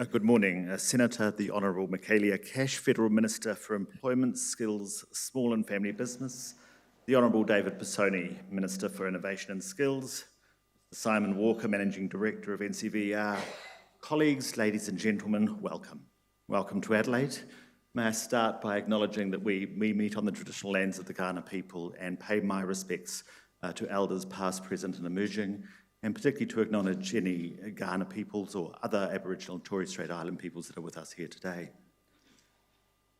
Good morning, Senator the Honourable Michaelia Cash, Federal Minister for Employment, Skills, Small and Family Business, the Honourable David Pisoni, Minister for Innovation and Skills, Simon Walker, Managing Director of NCVER, colleagues, ladies and gentlemen, welcome. Welcome to Adelaide. May I start by acknowledging that we meet on the traditional lands of the Kaurna people and pay my respects to elders past, present and emerging, and particularly to acknowledge any Kaurna peoples or other Aboriginal and Torres Strait Island peoples that are with us here today.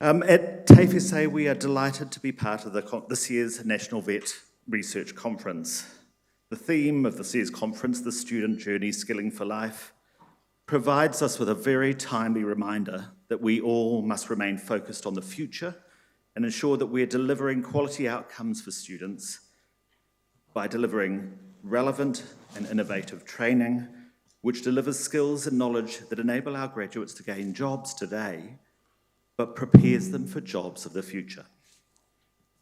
At TAFE SA, we are delighted to be part of this year's National VET Research Conference. The theme of this year's conference, The Student Journey Skilling for Life, provides us with a very timely reminder that we all must remain focused on the future and ensure that we're delivering quality outcomes for students by delivering relevant and innovative training, which delivers skills and knowledge that enable our graduates to gain jobs today, but prepares them for jobs of the future.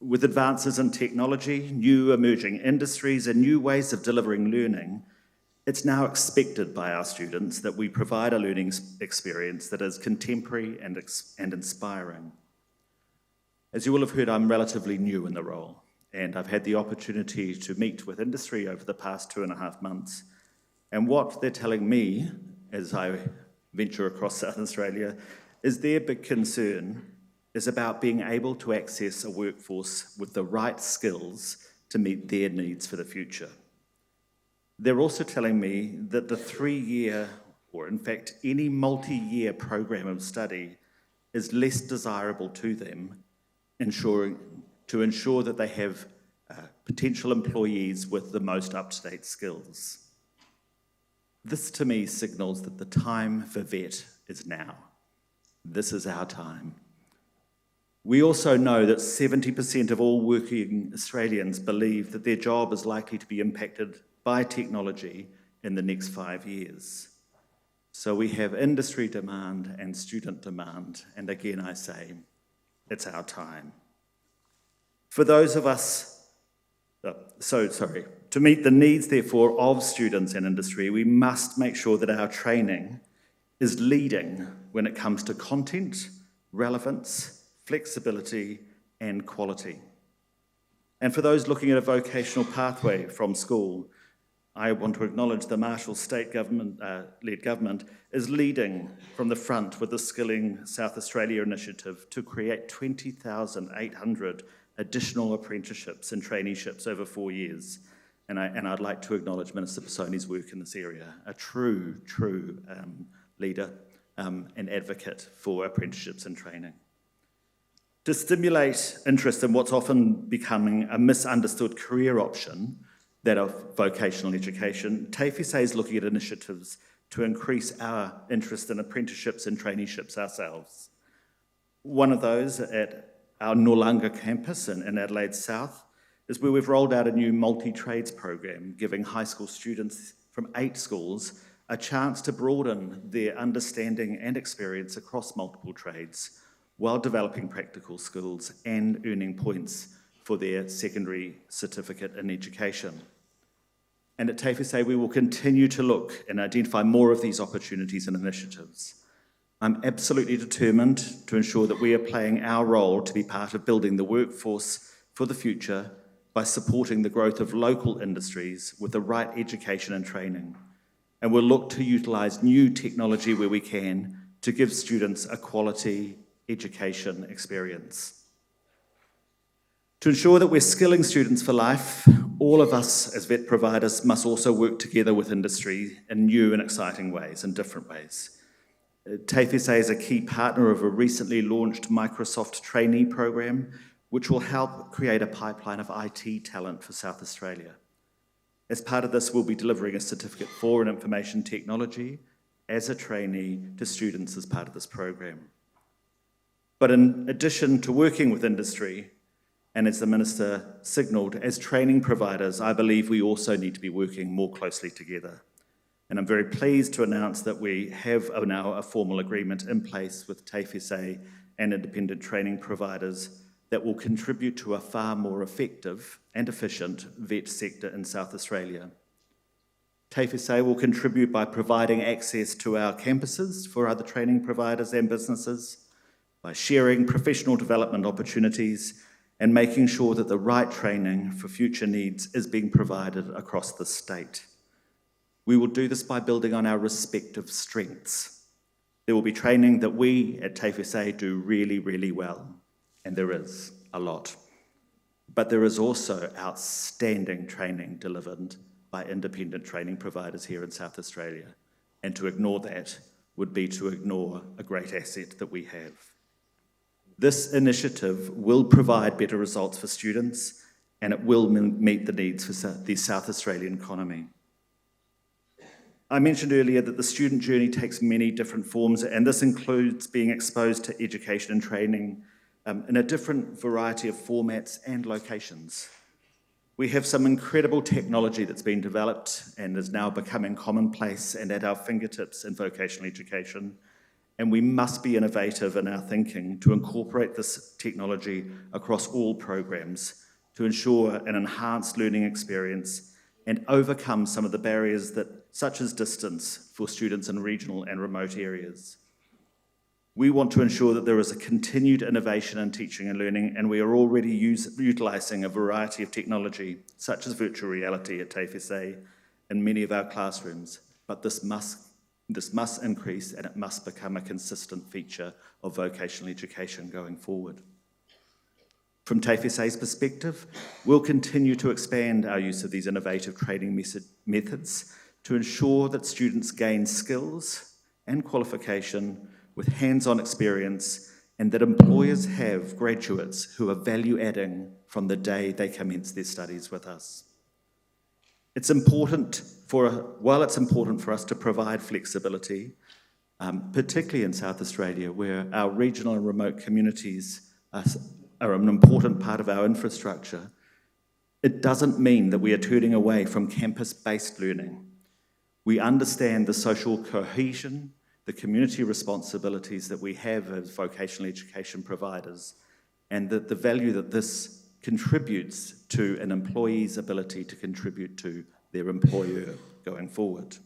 With advances in technology, new emerging industries, and new ways of delivering learning, it's now expected by our students that we provide a learning experience that is contemporary and inspiring. As you will have heard, I'm relatively new in the role, and I've had the opportunity to meet with industry over the past 2.5 months. And what they're telling me, as I venture across South Australia, is their big concern is about being able to access a workforce with the right skills to meet their needs for the future. They're also telling me that the 3-year, or in fact any multi-year program of study, is less desirable to them, to ensure that they have potential employees with the most up-to-date skills. This to me signals that the time for VET is now. This is our time. We also know that 70% of all working Australians believe that their job is likely to be impacted by technology in the next 5 years. So we have industry demand and student demand, and again I say, it's our time. For those of us, to meet the needs, therefore, of students and industry, we must make sure that our training is leading when it comes to content, relevance, flexibility, and quality. And for those looking at a vocational pathway from school, I want to acknowledge the Marshall State led government is leading from the front with the Skilling South Australia initiative to create 20,800 additional apprenticeships and traineeships over 4 years. And I'd like to acknowledge Minister Pisoni's work in this area, a true leader and advocate for apprenticeships and training. To stimulate interest in what's often becoming a misunderstood career option, that of vocational education, TAFE SA is looking at initiatives to increase our interest in apprenticeships and traineeships ourselves. One of those at our Noarlunga campus in Adelaide South is where we've rolled out a new multi-trades program, giving high school students from 8 schools a chance to broaden their understanding and experience across multiple trades while developing practical skills and earning points for their secondary certificate in education. And at TAFE SA, we will continue to look and identify more of these opportunities and initiatives. I'm absolutely determined to ensure that we are playing our role to be part of building the workforce for the future by supporting the growth of local industries with the right education and training. And we'll look to utilise new technology where we can to give students a quality education experience. To ensure that we're skilling students for life, all of us as VET providers must also work together with industry in new and exciting ways, in different ways. TAFE SA is a key partner of a recently launched Microsoft trainee program, which will help create a pipeline of IT talent for South Australia. As part of this, we'll be delivering a certificate for information technology as a trainee to students as part of this program. But in addition to working with industry, and as the Minister signalled, as training providers, I believe we also need to be working more closely together. And I'm very pleased to announce that we have now a formal agreement in place with TAFE SA and independent training providers that will contribute to a far more effective and efficient VET sector in South Australia. TAFE SA will contribute by providing access to our campuses for other training providers and businesses, by sharing professional development opportunities and making sure that the right training for future needs is being provided across the state. We will do this by building on our respective strengths. There will be training that we at TAFE SA do really, really well, and there is a lot. But there is also outstanding training delivered by independent training providers here in South Australia, and to ignore that would be to ignore a great asset that we have. This initiative will provide better results for students, and it will meet the needs for the South Australian economy. I mentioned earlier that the student journey takes many different forms, and this includes being exposed to education and training in a different variety of formats and locations. We have some incredible technology that's been developed and is now becoming commonplace and at our fingertips in vocational education, and we must be innovative in our thinking to incorporate this technology across all programs to ensure an enhanced learning experience and overcome some of the barriers such as distance for students in regional and remote areas. We want to ensure that there is a continued innovation in teaching and learning, and we are already utilising a variety of technology, such as virtual reality at TAFE SA in many of our classrooms, but this must increase, and it must become a consistent feature of vocational education going forward. From TAFE SA's perspective, we'll continue to expand our use of these innovative training methods to ensure that students gain skills and qualification with hands-on experience, and that employers have graduates who are value-adding from the day they commence their studies with us. While it's important for us to provide flexibility, particularly in South Australia, where our regional and remote communities are an important part of our infrastructure, it doesn't mean that we are turning away from campus-based learning. We understand the social cohesion, the community responsibilities that we have as vocational education providers, and that the value that this contributes to an employee's ability to contribute to their employer going forward.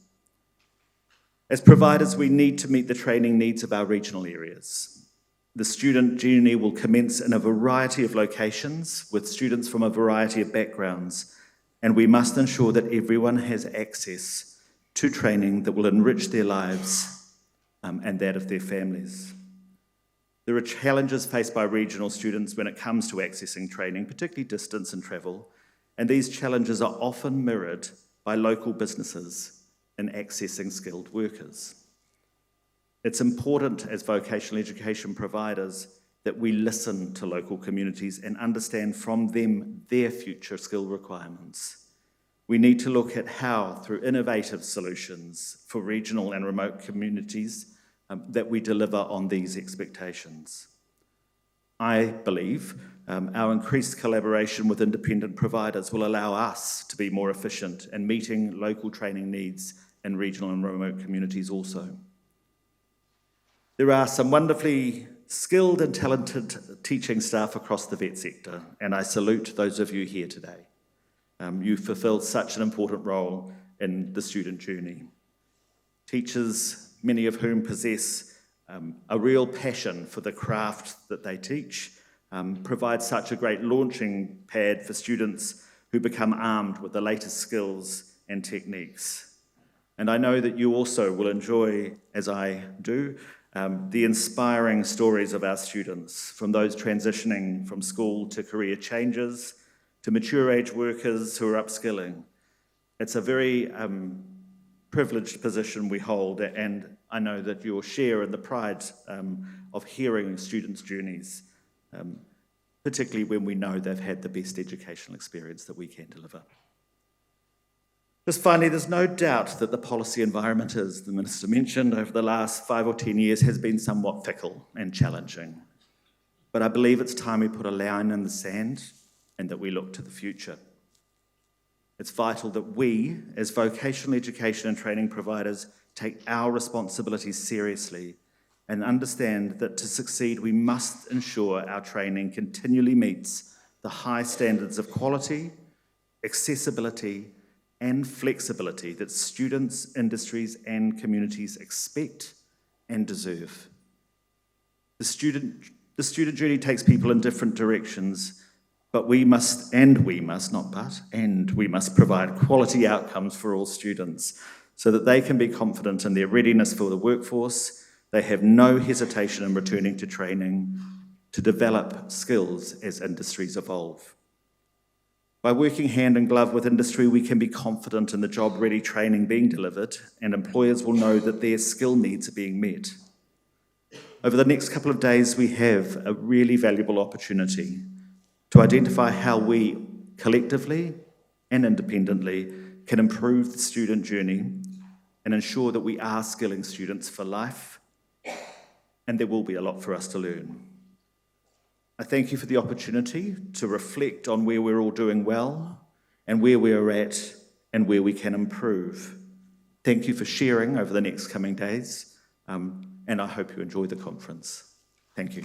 As providers, we need to meet the training needs of our regional areas. The student journey will commence in a variety of locations with students from a variety of backgrounds, and we must ensure that everyone has access to training that will enrich their lives and that of their families. There are challenges faced by regional students when it comes to accessing training, particularly distance and travel, and these challenges are often mirrored by local businesses in accessing skilled workers. It's important as vocational education providers that we listen to local communities and understand from them their future skill requirements. We need to look at how, through innovative solutions for regional and remote communities, that we deliver on these expectations. I believe our increased collaboration with independent providers will allow us to be more efficient in meeting local training needs in regional and remote communities also. There are some wonderfully skilled and talented teaching staff across the vet sector, and I salute those of you here today. You fulfilled such an important role in the student journey. Teachers, many of whom possess a real passion for the craft that they teach, provide such a great launching pad for students who become armed with the latest skills and techniques. And I know that you also will enjoy, as I do, the inspiring stories of our students, from those transitioning from school to career changes, to mature age workers who are upskilling. It's a very privileged position we hold, and I know that you'll share in the pride of hearing students' journeys, particularly when we know they've had the best educational experience that we can deliver. Just finally, there's no doubt that the policy environment, as the Minister mentioned, over the last 5 or 10 years has been somewhat fickle and challenging. But I believe it's time we put a line in the sand and that we look to the future. It's vital that we, as vocational education and training providers, take our responsibilities seriously and understand that to succeed, we must ensure our training continually meets the high standards of quality, accessibility, and flexibility that students, industries, and communities expect and deserve. The student journey takes people in different directions, but we must provide quality outcomes for all students so that they can be confident in their readiness for the workforce. They have no hesitation in returning to training to develop skills as industries evolve. By working hand in glove with industry, we can be confident in the job-ready training being delivered, and employers will know that their skill needs are being met. Over the next couple of days, we have a really valuable opportunity to identify how we collectively and independently can improve the student journey and ensure that we are skilling students for life, and there will be a lot for us to learn. I thank you for the opportunity to reflect on where we're all doing well and where we are at and where we can improve. Thank you for sharing over the next coming days, and I hope you enjoy the conference. Thank you.